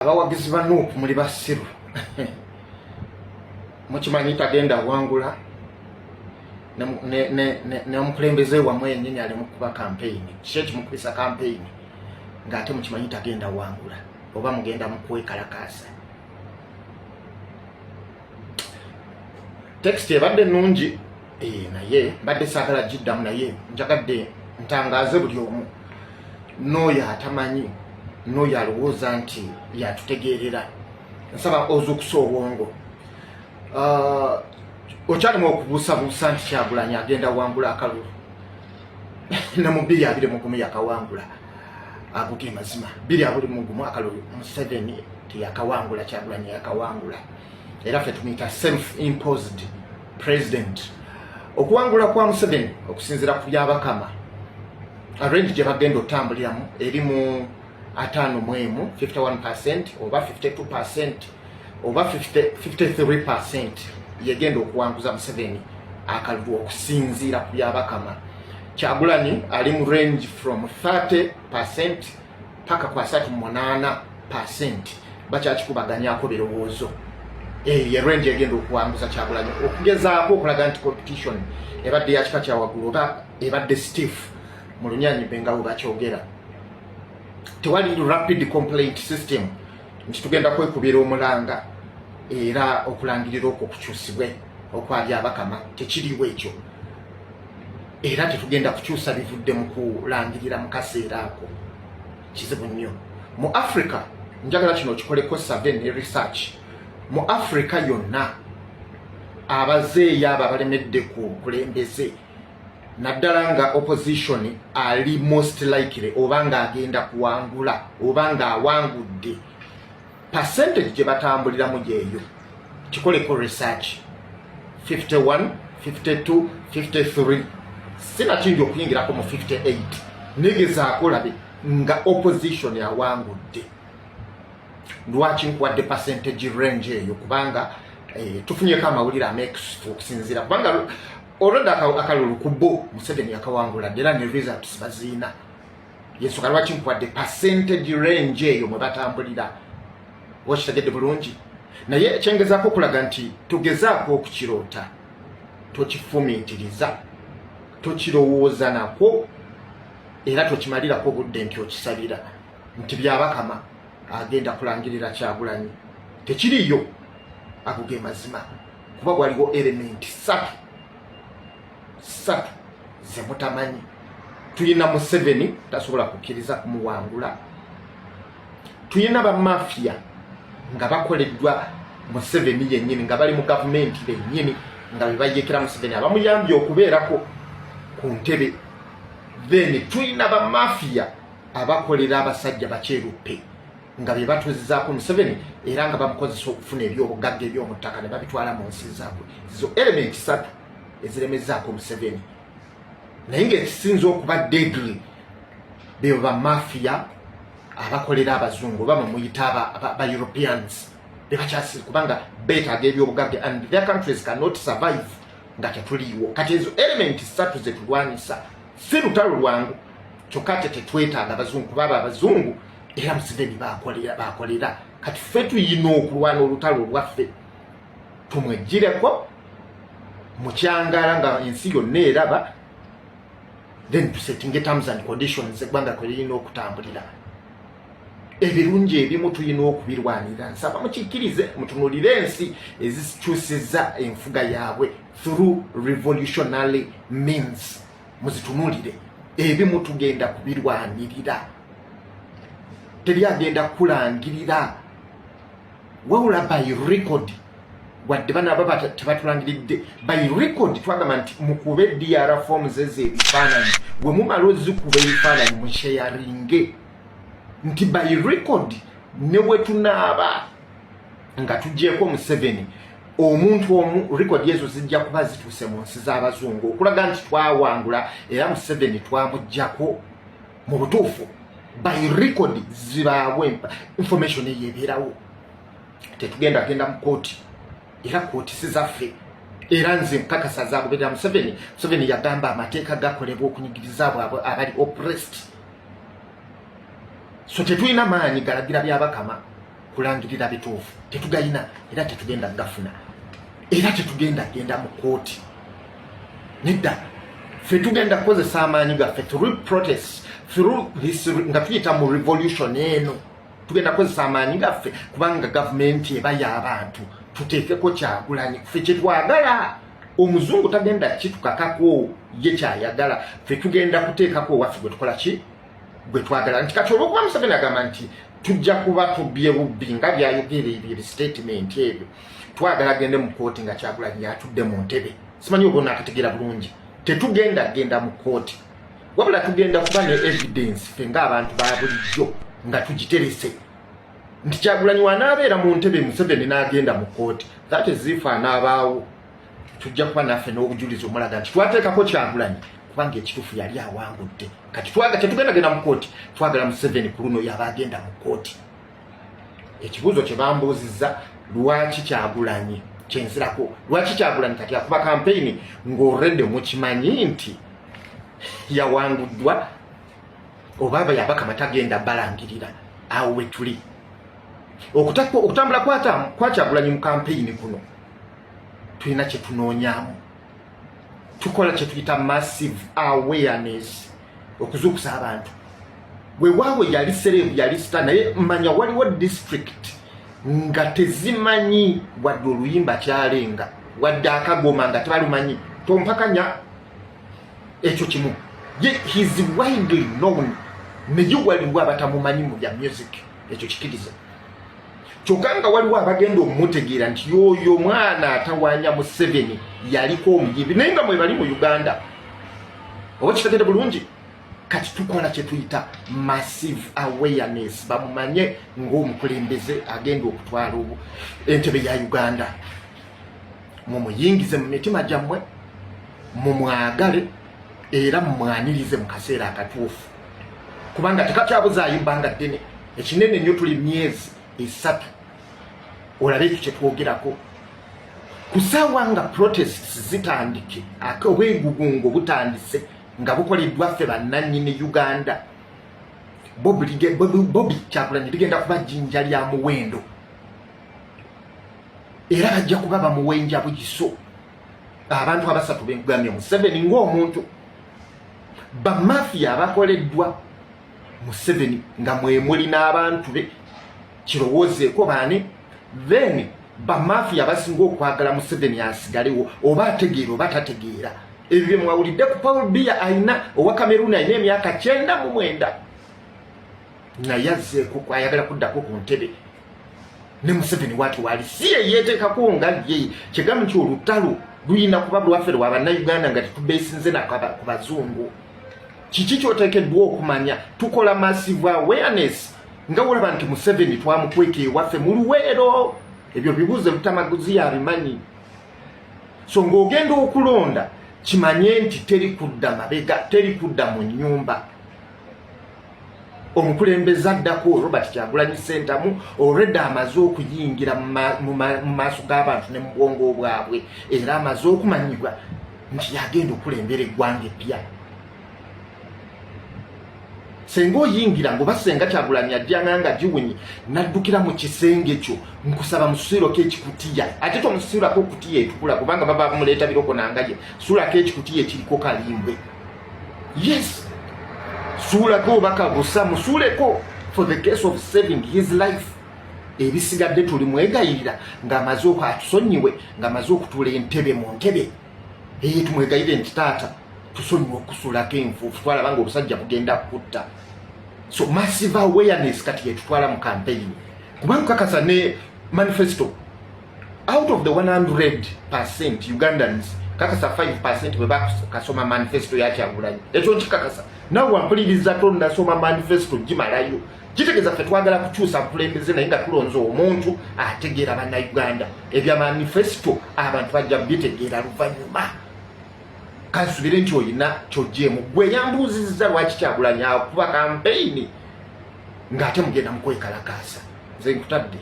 abawagizi ba Nuupu muli basiru mukimanyi tagenda wangula ne omukulembeze wamwe yennyini ali mu kuba kampeyini kiki ekimukubisa kampeyini ng'ate mukimanyi tagenda wangula oba mugenda mu kwekalakaasa. Text ebadde nnungi naye mbadde saagala giddamu naye njagadde ntangaaze buli omu n'oyo atamanyi n'oyo alowooza nti yatutegeerera nsaba ozuukusa obwongo. Okyalimu okubuusabuusa nti Kyagulanyi agenda wangula akalulu ne mu 2021 yakawangula aguge mazima 2021 akalulu Museveni teyakawangula Kyagulanyi yakawangula era ffe tumuyita self-imposed president. Okuwangula kwa Museveni okusinziira ku byabakama range gye bagenda otambuliramu eri mu 51% oba 52% oba 53% yegenda okuwanguza Museveni akalulu okusinziira ku byabakama. Kyagulanyi ali mu range from 30% paka kwa 38% bakyakikubaganyako birowoozo. Ye range yegenda okuwanguza Kyagulanyi okugezaako okulaga nti competition ebadde ya kika kya waggulu oba ebadde stiff mu Lunyanyibe nga bwebakyogera. Tewali rapid complaint system nti tugenda kwekubira omulanga era okulangirira okwo kukyusibwe okwali abakama tekiriwo ekyo era tetugenda kukyusa bivudde mu kulangirira mu kaseera ako kizibu nnyo. Mu Africa njagala kino kikoleko survey ne research. Mu Africa yonna abazeeyo abo abalemedde ku kulembeze naddala nga opposition ali most likely oba ng'agenda kuwangula oba ng'awangudde percentage gye batambuliramu gyeyo kikoleko research 51, 52, 53 sinakindi okuyingirako mu 58 negezaako labe nga opposition yawangudde. Lwaki nkuwadde percentage range eyo kubanga tufunyeko amawulire ameekusifu okusinziira kubanga olwedde akalulu ku bo Museveni yakawangula era ne results baziina yensooka lwaki nkuwadde percentage range eyo mwe batambulira wakitegedde bulungi. Naye ekyengezaako okulaga nti tugezaako okukiroota tokifumiitiriza tokirowooza nako era tokimalirako budde nti okisabira nti byabakama agenda kulangirira Kyagulanyi tekiriyo aguge mazima kuba waliwo element satu ze mutamanyi. Tuyina Museveni tasobola kukkiriza kumuwangula, tuyina bamafia nga bakoleddwa Museveni yennyini nga bali mu gavumenti bennyini nga bebayekera Museveni abamuyambye okubeerako ku ntebe. Then tuyina bamafia abakolera abasajja bakyeruppe nga be batuuzizaako Museveni era nga bamukozesa okufuna ebyobugagga ebyomuttaka ne babitwala mu nsi zaabwe. Zo element satu eziremezaako Museveni naye ng'ekisinza okuba deadly be bamafia abakolera abazungu oba muyita aba Europeans bebakyasi kubanga beetaaga ebyobugagga and their countries cannot survive nga tetuliiwo. Kati ezo element satu zetulwanyisa si lutalo lwangu kyokka tetwetaaga abazungu kuba abazungu era Museveni bakolera. Kati ffe tuyina okulwana olutalo lwaffe tumwejjireko mukyangala nga ensi yonna eraba then tusettinge terms and conditions eggwanga kwe lirina okutambulira. Ebirungi ebimu tuyina okubirwanira nsaba mukikkirize mutunulire ensi ezikyusizza enfuga yaabwe through revolutionary means muzitunulire ebimu tugenda kubirwanirira teri agenda kulangirira wawula by record wadde bana baba tebatulangiridde by record twagamba nti mukube DR forms ebifaananyi bwe mumala ozikuba ebifaananyi musharinge nti by record ne bwe tunaaba nga tugyeko Museveni omuntu omu record ezo zijja kuba zituuse mu nsi z'abazungu okulaga nti twawangula era Museveni twamuggyako mu butuufu by record zibaabwe information eyo ebeerawo. Tetugenda genda mu kooti era kooti si zaffe era nze nkakasa zaagoberera Museveni. Museveni yagamba amateeka gakolebwa okunyigiriza abo abali oppressed so tetulina maanyi galagira byabakama kulangirira bituufu tetugayina era tetugenda gafuna era tetugenda genda mu kooti nedda ffe tugenda kukozesa amaanyi gaffe through protest through this nga tuyita mu revolution eno tugenda kukozesa amaanyi gaffe kubanga gavumenti ebaya abantu tuteekeko Kyagulanyi ffe kyetwagala omuzungu tagenda kitukakako ye kyayagala ffe tugenda kuteekako waffe gwe tukola ki gwe twagala nti kati olwokuba Museveni agamba nti tujja kuba tubbye bubbi nga byayogera ebyo statement ebyo twagala gende mu kooti nga Kyagulanyi yatudde mu ntebe simanyi oba onakategeera bulungi tetugenda genda mu kooti wabula tugenda kuba ne evidence ffe ng'abantu ba bulijjo nga tugiterese nti Kyagulanyi wanaabeera mu ntebe Museveni n'agenda mu kooti that is if anaabaawo tujja kuba naffe n'obujulizi omulaga nti twateekako Kyagulanyi kubanga ekituufu yali awangudde kati tetugenda genda mu kooti twagala Museveni ku luno yaba agenda mu kooti ekibuuzo kye bambuuzizza lwaki Kyagulanyi kyenzirako lwaki Kyagulanyi kati akuba campaign ng'orredde mukimanyi nti yawanguddwa oba yabaka matagenda balangirira awo we tuli okutambula kwa Kyagulanyi mu campaign kuno tulina kye tunoonyaamu tukola kye tuyita massive awareness okuzuukusa abantu weewaawe yali serebu yali sita naye manya waliwo district nga tezimanyi wadde oluyimba kyalenga wadde akagoma nga tebalumanyi tompakanya ekyo kimu ye he's widely known naye waliwo abatamumanyi mu bya music ekyo kikiriza kyokka nga waliwo abagenda okumutegeera nti yoyo mwana atawanya Museveni yaliko omuyimbi naye nga mwe bali mu Uganda oba kitegedde bulungi kati tukola kye tuyita massive awareness bamumanye ng'omukulembeze agenda okutwala entebe ya Uganda mumuyingize mu mitima gyammwe mumwagale era mumwanirize mu kaseera akatuufu kubanga tekakyabuzaayo bbanga ddene ekinene nnyo tuli myezi 3 olabe ekyo kye twogerako kusaawa nga protests zitandike obwegugungo butandise nga bukoleddwa ffe bannannyini Uganda Bobi Kyagulanyi ligenda kuba jjinja lya muwendo era bajja kuba bamuwenja bugiso abantu abasatu benkugambye Museveni ng'omuntu bamafiya abakoleddwa Museveni nga mwemuli n'abantu be kirowoozeeko baani then bamafiya abasinga okwagala Museveni asigalewo oba ategeera oba tategeera ebyo mwawulidde ku Paul Biya ayina owa Cameroon ayina emyaka 99 naye azzeeko ayagala kuddako ku ntebe ne Museveni wati wali si ye yeeteekako nga ye kigambo nti olutalo luyina kuba lwaffe lwa bannayuganda nga tetubeesinze ku bazungu kiki kyoteekeddwa okumanya tukola massive awareness nga wolaba nti Museveni twamukweka ewaffe mu Luweero ebyo bibuuze Lutamaguzi yabimanyi so ng'ogenda okulonda kimanye nti teri kudda mabega teri kudda mu nnyumba omukulembeze addako Robert Kyagulanyi Ssentamu already amaze okuyingira mu maaso g'abantu ne mu bwongo bwabwe era amaze okumanyibwa nti yagenda okulembera eggwanga eppya senga oyingira ngoba senga Kyagulanyi ajjanga nga giwunyi naddukira mu kisenge kyo nkusaba musuulako ekikutiya ate tomusuulako okutiya etukula kubanga baba bamuleeta biroko nangaye suulako ekikutiya ekiriko kalimbwe yes suulako obaka busa musuuleko for the case of saving his life ebisigadde tuli mwegayirira ng'amaze atusonyiwe ng'amaze okutuula entebe mu ntebe tumwegayire nti taata tusonyiwe okusuulako enfuufu twalabanga obusajja bugenda kutta so massive awareness kati yetutwala mu campaign kubanga kakasa ne manifesto out of the 100% Ugandans kakasa 5% bwe bakasoma manifesto ya Kyagulanyi ekyo nkikakasa nawe wampuliriza tonnasoma manifesto gimalayo kitegeeza ffe twagala kukyusa bukulembeze naye nga tulonze omuntu ategeera bannayuganda ebya manifesto abantu bajja bitegeera luvannyuma kansubire nti oyina kyojjeemu gwe yambuuzizza lwaki Kyagulanyi akuba campaign ng'ate mugenda mukwekalakaasa nze nkutadde